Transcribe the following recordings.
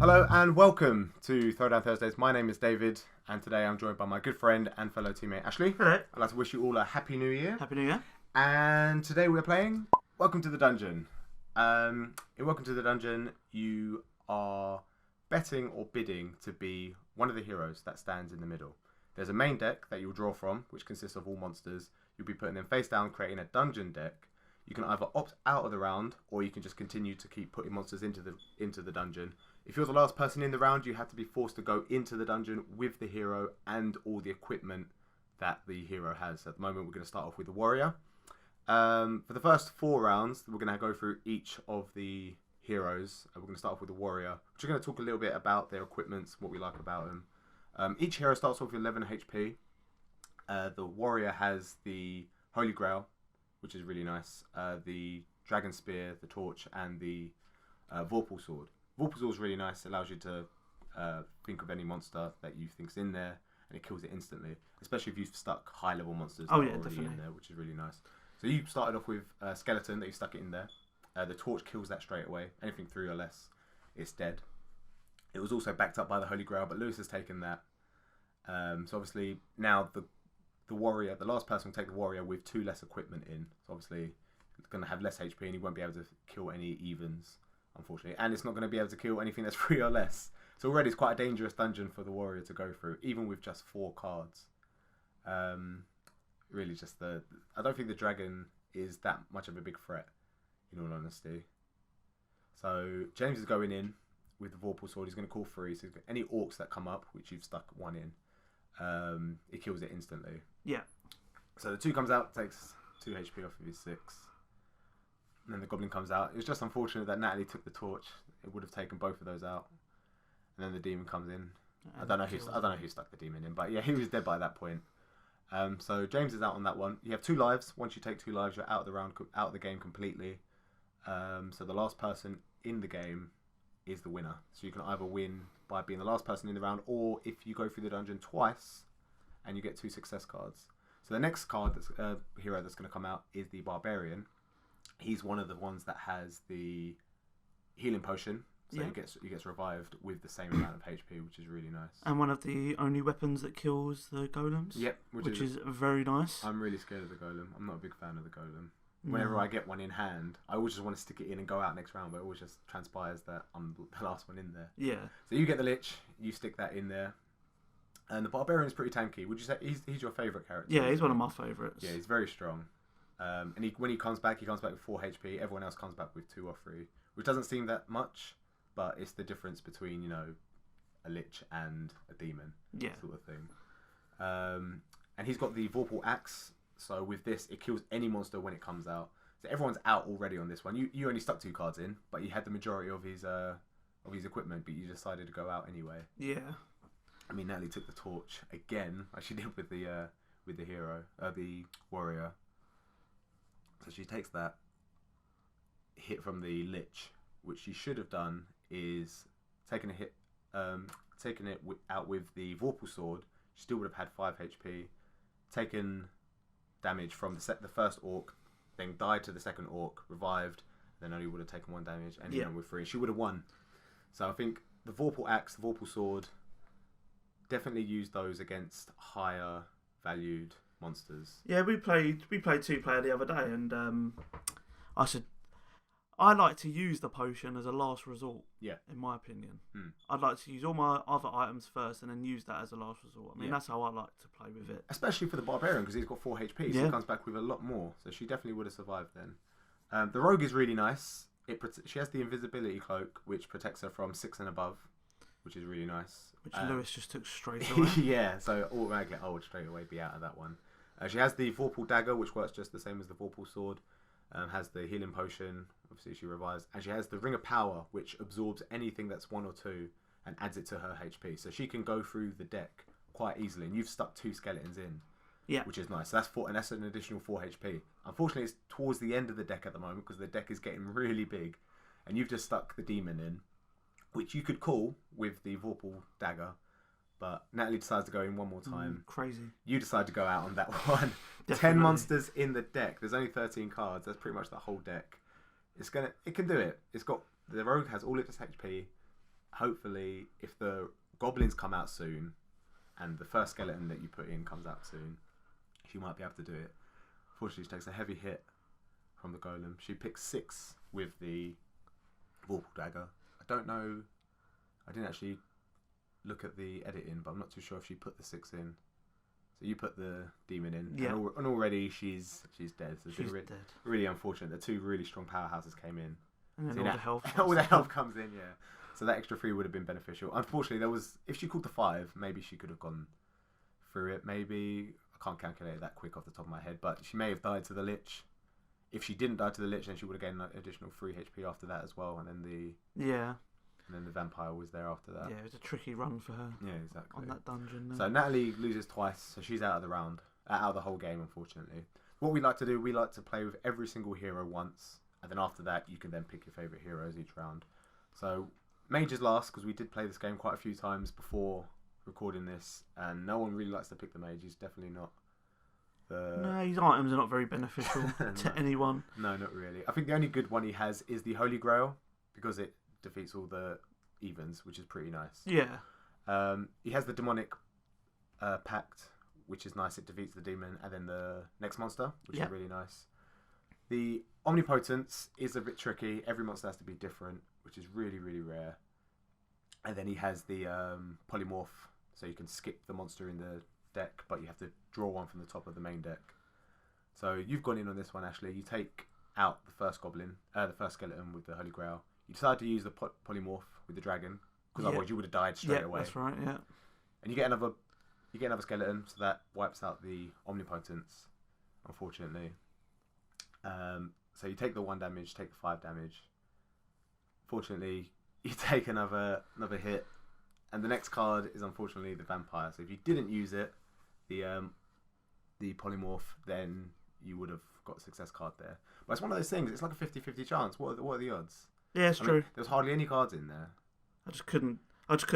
Hello and welcome to Throwdown Thursdays. My name is David and today I'm joined by my good friend and fellow teammate Ashley. Hello. I'd like to wish you all a happy new year. Happy New Year. And today we're playing Welcome to the Dungeon. In Welcome to the Dungeon you are betting or bidding to be one of the heroes that stands in the middle. There's a main deck that you'll draw from which consists of all monsters. You'll be putting them face down, creating a dungeon deck. You can either opt out of the round or you can just continue to keep putting monsters into the dungeon. If you're the last person in the round, you have to be forced to go into the dungeon with the hero and all the equipment that the hero has. At the moment, we're going to start off with the warrior. For the first 4 rounds, we're going to go through each of the heroes. We're going to start off with the warrior, which we're going to talk a little bit about their equipments, what we like about them. Each hero starts off with 11 HP. The warrior has the Holy Grail, which is really nice. The Dragon Spear, the Torch, and the Vorpal Sword. Vorpal Sword is really nice. It allows you to think of any monster that you think's in there, and it kills it instantly. Especially if you've stuck high-level monsters that are already definitely in there, which is really nice. So you started off with a skeleton that you stuck it in there. The Torch kills that straight away. Anything 3 or less, it's dead. It was also backed up by the Holy Grail, but Lewis has taken that. So obviously now the warrior, the last person will take the warrior with 2 less equipment in. So obviously it's going to have less HP and he won't be able to kill any evens, unfortunately. And it's not going to be able to kill anything that's 3 or less. So already it's quite a dangerous dungeon for the warrior to go through, even with just 4 cards. Really just I don't think the dragon is that much of a big threat, in all honesty. So James is going in with the Vorpal Sword. He's going to call 3. So any orcs that come up, which you've stuck 1 in, it kills it instantly. Yeah. So the 2 comes out, takes 2 HP off of his 6. And then the goblin comes out. It was just unfortunate that Natalie took the torch. It would have taken both of those out. And then the demon comes in. I don't know who stuck the demon in, but yeah, he was dead by that point. So James is out on that one. You have 2 lives. Once you take 2 lives, you're out of the game completely. So the last person in the game is the winner. So you can either win by being the last person in the round, or if you go through the dungeon twice and you get 2 success cards. So the next card that's hero that's going to come out is the Barbarian. He's one of the ones that has the healing potion, so he gets revived with the same amount of HP, which is really nice. And one of the only weapons that kills the golems. Yep, which is very nice. I'm really scared of the golem. I'm not a big fan of the golem. Whenever I get one in hand, I always just want to stick it in and go out next round, but it always just transpires that I'm the last one in there. Yeah. So you get the Lich, you stick that in there. And the Barbarian is pretty tanky. Would you say he's your favourite character? Yeah, he's one of my favourites. Yeah, he's very strong. And when he comes back with 4 HP. Everyone else comes back with 2 or 3, which doesn't seem that much, but it's the difference between, a Lich and a demon, sort of thing. And he's got the Vorpal Axe. So with this, it kills any monster when it comes out. So everyone's out already on this one. You only stuck 2 cards in, but you had the majority of his equipment, but you decided to go out anyway. Yeah. I mean, Natalie took the torch again, like she did with the hero, the warrior. So she takes that hit from the Lich, which she should have done is taken a hit, taken it out with the Vorpal Sword. She still would have had 5 HP, taken damage from the first orc, then died to the second orc, revived, then only would have taken 1 damage, and then with 3. She would have won. So I think the Vorpal Axe, the Vorpal Sword, definitely use those against higher valued monsters. Yeah, we played 2-player the other day, and I like to use the potion as a last resort. Yeah. In my opinion, I'd like to use all my other items first, and then use that as a last resort. I mean, that's how I like to play with it. Especially for the Barbarian, because he's got 4 HP, so he comes back with a lot more. So she definitely would have survived then. The Rogue is really nice. She has the invisibility cloak, which protects her from 6 and above, which is really nice. Which Lewis just took straight away. Yeah, so automatically I would straight away be out of that one. She has the Vorpal Dagger, which works just the same as the Vorpal Sword. Has the healing potion, obviously she revives. And she has the Ring of Power, which absorbs anything that's 1 or 2 and adds it to her HP. So she can go through the deck quite easily. And you've stuck 2 skeletons in, which is nice. So that's an additional 4 HP. Unfortunately, it's towards the end of the deck at the moment because the deck is getting really big. And you've just stuck the demon in, which you could call with the Vorpal Dagger. But Natalie decides to go in one more time. Crazy. You decide to go out on that one. 10 monsters in the deck. There's only 13 cards. That's pretty much the whole deck. It can do it. It's got the rogue has all its HP. hopefully, if the goblins come out soon, and the first skeleton that you put in comes out soon, she might be able to do it. Unfortunately, she takes a heavy hit from the golem. She picks 6 with the Vorpal dagger. I don't know. I didn't actually look at the editing, but I'm not too sure if she put the 6 in. So you put the demon in, yeah. and already she's dead. So she's dead. Really unfortunate. The 2 really strong powerhouses came in. And then all the health. All the health comes in, yeah. So that extra 3 would have been beneficial. Unfortunately, if she called the 5, maybe she could have gone through it. Maybe I can't calculate that quick off the top of my head, but she may have died to the Lich. If she didn't die to the Lich, then she would have gained an additional 3 HP after that as well, and then the vampire was there after that. Yeah, it was a tricky run for her. Yeah, exactly. On that dungeon. So Natalie loses twice, so she's out of the round, out of the whole game, unfortunately. What we like to do, we like to play with every single hero once, and then after that, you can then pick your favourite heroes each round. So Mage is last, because we did play this game quite a few times before recording this, and no one really likes to pick the Mage. He's definitely not No, his items are not very beneficial to anyone. No, not really. I think the only good one he has is the Holy Grail, because it defeats all the evens, which is pretty nice. Yeah. He has the Demonic Pact, which is nice. It defeats the demon, and then the next monster, which is really nice. The Omnipotence is a bit tricky. Every monster has to be different, which is really, really rare. And then he has the Polymorph, so you can skip the monster in the deck, but you have to draw one from the top of the main deck. So you've gone in on this one, Ashley. You take out the first skeleton with the Holy Grail. You decide to use the Polymorph with the dragon, because otherwise you would have died straight away. That's right, yeah. And you get another skeleton, so that wipes out the Omnipotence, unfortunately. So you take the 1 damage, take the 5 damage. Fortunately, you take another hit, and the next card is unfortunately the vampire. So if you didn't use it, the polymorph, then you would have got a success card there. But it's one of those things. It's like a 50-50 chance. What are the odds? Yeah, it's true. There's hardly any cards in there. I just couldn't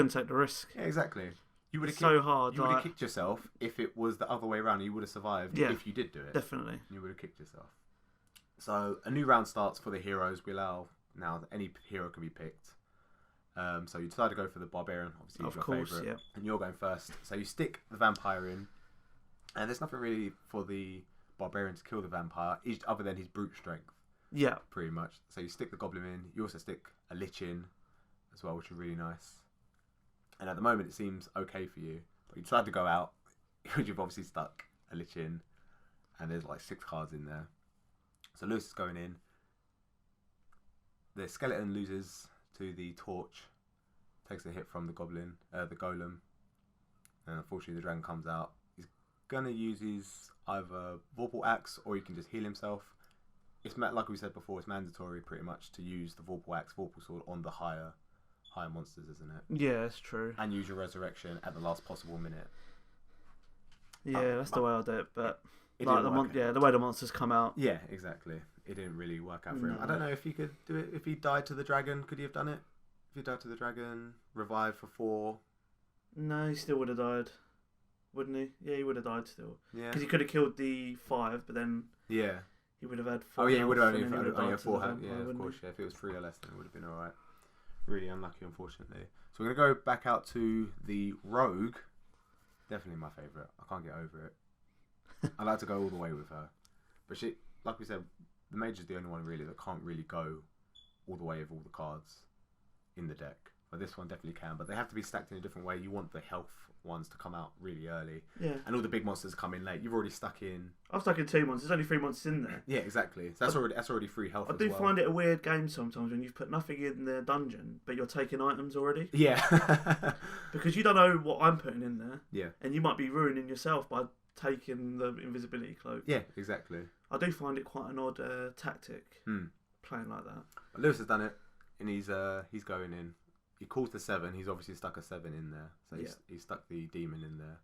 take the risk. Yeah, exactly. You would have so hard. You would have kicked yourself if it was the other way around. You would have survived if you did do it. Definitely. You would have kicked yourself. So a new round starts for the heroes. We allow now that any hero can be picked. So you decide to go for the Barbarian, obviously, your favourite. And you're going first. So you stick the Vampire in. And there's nothing really for the Barbarian to kill the Vampire, other than his brute strength. Yeah. Pretty much. So you stick the Goblin in. You also stick a Lich in as well, which is really nice. And at the moment, it seems okay for you. But you decide to go out, because you've obviously stuck a Lich in. And there's like 6 cards in there. So Lewis is going in. The skeleton loses to the torch, takes a hit from the golem, and unfortunately the dragon comes out. He's gonna use his either Vorpal Axe, or he can just heal himself. It's like we said before, it's mandatory pretty much to use the Vorpal Axe, Vorpal Sword on the higher monsters, isn't it? Yeah, that's true. And use your resurrection at the last possible minute. Yeah, that's the way I do it, but like the way the monsters come out. Yeah, exactly. It didn't really work out for him. I don't know if he could do it. If he died to the dragon, could he have done it? If he died to the dragon, revive for 4. No, he still would have died, wouldn't he? Yeah, he would have died still. Yeah. Because he could have killed the 5, but then he would have had 4. Oh yeah, he would have only had 4 health. Yeah, of course. Yeah, if it was 3 or less, then it would have been all right. Really unlucky, unfortunately. So we're gonna go back out to the rogue. Definitely my favourite. I can't get over it. I like to go all the way with her, but she, like we said, the mage is the only one really that can't really go all the way with all the cards in the deck. But this one definitely can, but they have to be stacked in a different way. You want the health ones to come out really early, and all the big monsters come in late. You've already stuck in. I've stuck in 2 monsters. There's only 3 monsters in there. Yeah, exactly. So that's already free health. I do find it a weird game sometimes when you've put nothing in the dungeon, but you're taking items already. Yeah, because you don't know what I'm putting in there. Yeah, and you might be ruining yourself by taking the invisibility cloak. Yeah, exactly. I do find it quite an odd tactic playing like that. But Lewis has done it, and he's going in. He calls the 7. He's obviously stuck a 7 in there, so he's stuck the demon in there.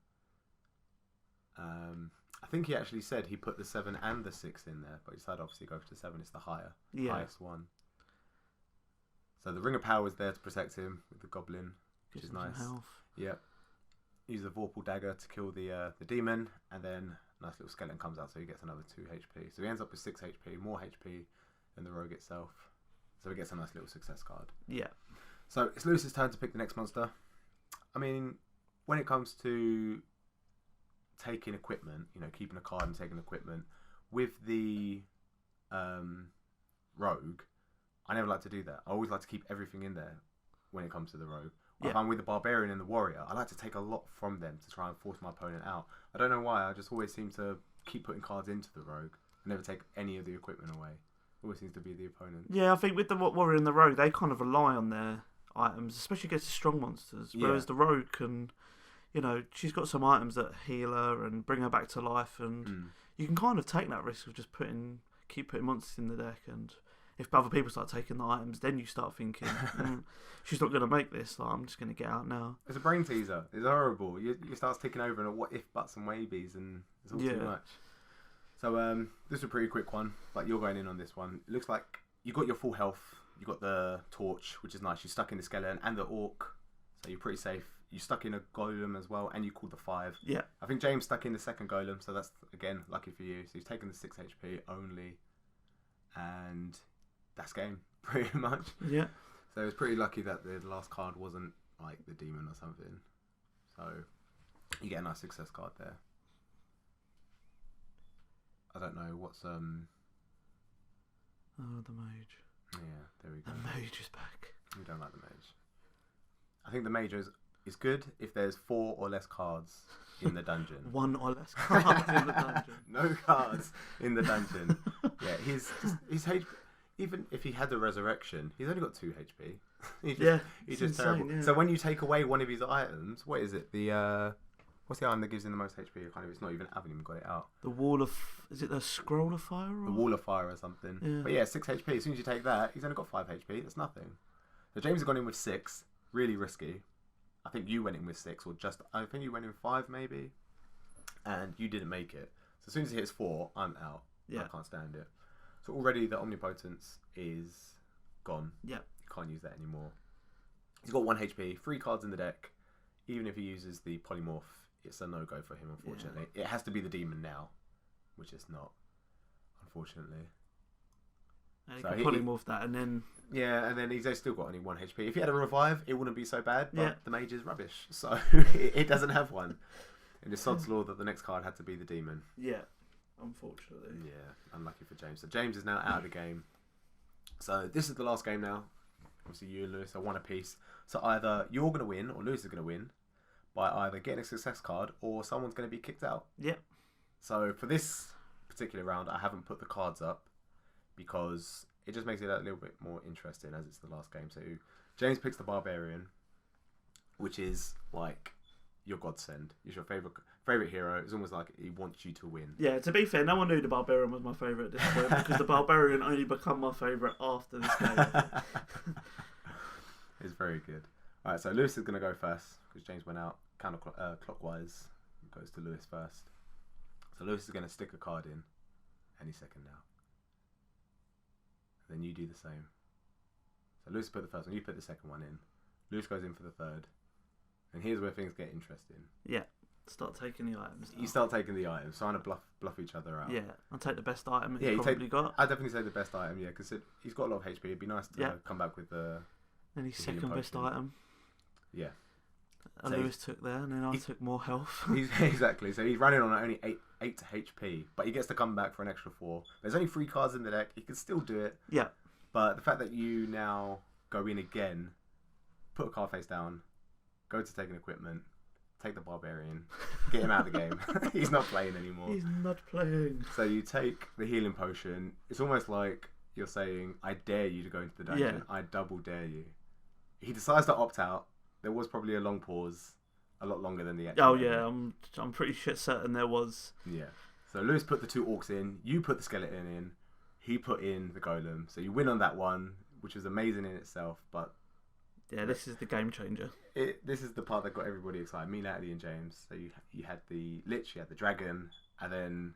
I think he actually said he put the 7 and the 6 in there, but he decided obviously go for the 7. It's the highest one. So the Ring of Power is there to protect him with the goblin, which is nice. Yep. Use the Vorpal dagger to kill the demon, and then a nice little skeleton comes out, so he gets another 2 HP. So he ends up with 6 HP, more HP than the rogue itself. So he gets a nice little success card. Yeah. So it's Lewis's turn to pick the next monster. I mean, when it comes to taking equipment, keeping a card and taking equipment, with the rogue, I never like to do that. I always like to keep everything in there when it comes to the rogue. Yeah. If I'm with the barbarian and the warrior, I like to take a lot from them to try and force my opponent out. I don't know why, I just always seem to keep putting cards into the rogue. I never take any of the equipment away. Always seems to be the opponent. Yeah, I think with the warrior and the rogue, they kind of rely on their items, especially against strong monsters. Whereas the rogue can, she's got some items that heal her and bring her back to life, and you can kind of take that risk of just keep putting monsters in the deck. And if other people start taking the items, then you start thinking, she's not going to make this. Like, I'm just going to get out now. It's a brain teaser. It's horrible. You start taking over and what if, buts, and maybes, and it's all too much. So this is a pretty quick one, but you're going in on this one. It looks like you got your full health. You got the torch, which is nice. You're stuck in the skeleton and the orc, so you're pretty safe. You stuck in a golem as well, and you called the 5. Yeah. I think James stuck in the second golem, so that's, again, lucky for you. So he's taken the 6 HP only, and that's game, pretty much. Yeah. So it's pretty lucky that the last card wasn't, like, the demon or something. So you get a nice success card there. I don't know, what's... Oh, the mage. Yeah, there we go. The mage is back. We don't like the mage. I think the mage is good if there's 4 or less cards in the dungeon. 1 or less cards in the dungeon. No cards in the dungeon. Yeah, his HP, even if he had the resurrection, he's only got 2 HP. He's just terrible. Yeah. So when you take away one of his items, what is it? What's the item that gives him the most HP? It's not even, I haven't even got it out. The wall of... Is it the scroll of fire? Or? The wall of fire or something. Yeah. But yeah, 6 HP. As soon as you take that, he's only got 5 HP. That's nothing. So James has gone in with 6. Really risky. I think you went in with 6, or I think you went in 5 maybe. And you didn't make it. So as soon as he hits 4, I'm out. Yeah. I can't stand it. So already the Omnipotence is gone. Yeah. You can't use that anymore. He's got 1 HP, 3 cards in the deck. Even if he uses the polymorph, it's a no-go for him, unfortunately. Yeah. It has to be the demon now, which it's not, unfortunately. And so he can polymorph that, and then... Yeah, and then he's still got only 1 HP. If he had a revive, it wouldn't be so bad, but the mage is rubbish, so it doesn't have one. And it's sod's law that the next card had to be the demon. Yeah, unfortunately. Yeah, unlucky for James. So James is now out of the game. So this is the last game now. Obviously you and Lewis are 1 apiece. So either you're going to win, or Lewis is going to win, by either getting a success card or someone's going to be kicked out. Yep. So for this particular round, I haven't put the cards up because it just makes it a little bit more interesting as it's the last game. So James picks the Barbarian, which is like your godsend. He's your favourite hero. It's almost like he wants you to win. Yeah, to be fair, no one knew the Barbarian was my favourite at this point because the Barbarian only become my favourite after this game. It's very good. Alright, so Lewis is going to go first because James went out clockwise. Goes to Lewis first. So Lewis is going to stick a card in any second now. Then you do the same. So Lewis put the first one, you put the second one in. Lewis goes in for the third. And here's where things get interesting. Yeah, start taking the items. You start taking the items, trying to bluff each other out. Yeah, I'll take the best item that you've probably got. I'd definitely say the best item, yeah, because he's got a lot of HP. It'd be nice to come back with the... And his second best item. Yeah. So Lewis took there, and then I took more health. Exactly. So he's running on only 8 HP, but he gets to come back for an extra 4. There's only 3 cards in the deck. He can still do it. Yeah. But the fact that you now go in again, put a card face down, go to take an equipment, take the Barbarian, get him out of the game. He's not playing anymore. He's not playing. So you take the healing potion. It's almost like you're saying, I dare you to go into the dungeon. Yeah. I double dare you. He decides to opt out. There was probably a long pause, a lot longer than the actual. Oh yeah, I'm pretty certain there was. Yeah. So Lewis put the 2 orcs in. You put the skeleton in. He put in the golem. So you win on that one, which was amazing in itself. But yeah, this is the game changer. This is the part that got everybody excited. Me, Natalie, and James. So you had the Lich, you had the dragon, and then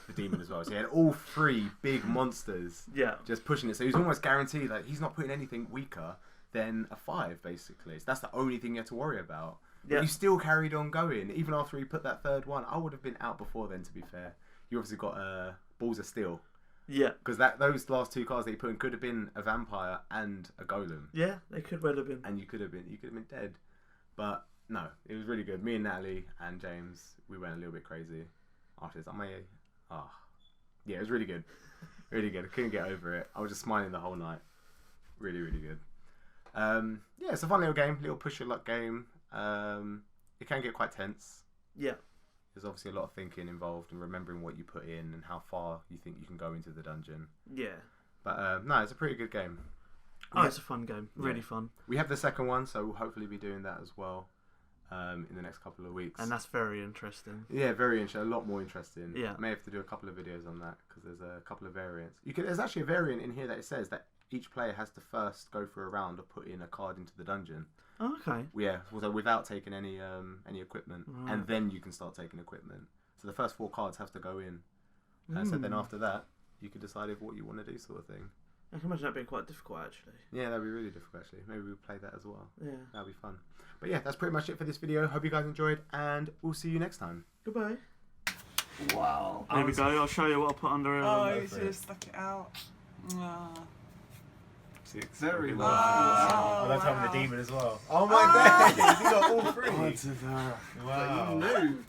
the demon as well. So you had all 3 big monsters. Yeah. Just pushing it. So he's almost guaranteed that he's not putting anything weaker than a 5, basically. So that's the only thing you had to worry about. Yeah. But you still carried on going. Even after he put that 3rd one, I would have been out before then, to be fair. You obviously got balls of steel. Yeah. Because those last 2 cards that you put in could have been a vampire and a golem. Yeah, they could well have been. And you could have been dead. But no, it was really good. Me and Natalie and James, we went a little bit crazy after this. Yeah, it was really good. Really good. I couldn't get over it. I was just smiling the whole night. Really, really good. Yeah, it's a fun little game, little push your luck game. It can get quite tense. Yeah. There's obviously a lot of thinking involved and remembering what you put in and how far you think you can go into the dungeon. Yeah. But no, it's a pretty good game. It's a fun game. Really fun. We have the second one, so we'll hopefully be doing that as well in the next couple of weeks. And that's very interesting. Yeah, very interesting. A lot more interesting. Yeah. I may have to do a couple of videos on that because there's a couple of variants. There's actually a variant in here that it says that each player has to first go for a round or put in a card into the dungeon. Oh, okay. Yeah, so without taking any equipment, and then you can start taking equipment. So the first 4 cards have to go in. So then after that, you can decide what you want to do, sort of thing. I can imagine that being quite difficult, actually. Yeah, that'd be really difficult, actually. Maybe we'll play that as well. Yeah. That'd be fun. But yeah, that's pretty much it for this video. Hope you guys enjoyed, and we'll see you next time. Goodbye. Wow. There we go. I'll show you what I put under it. Oh, you just stuck it out. Ah. 6. Very well. wow. Oh, that's Wow. having the demon as well. Oh my god! You got all 3. Wow. You knew.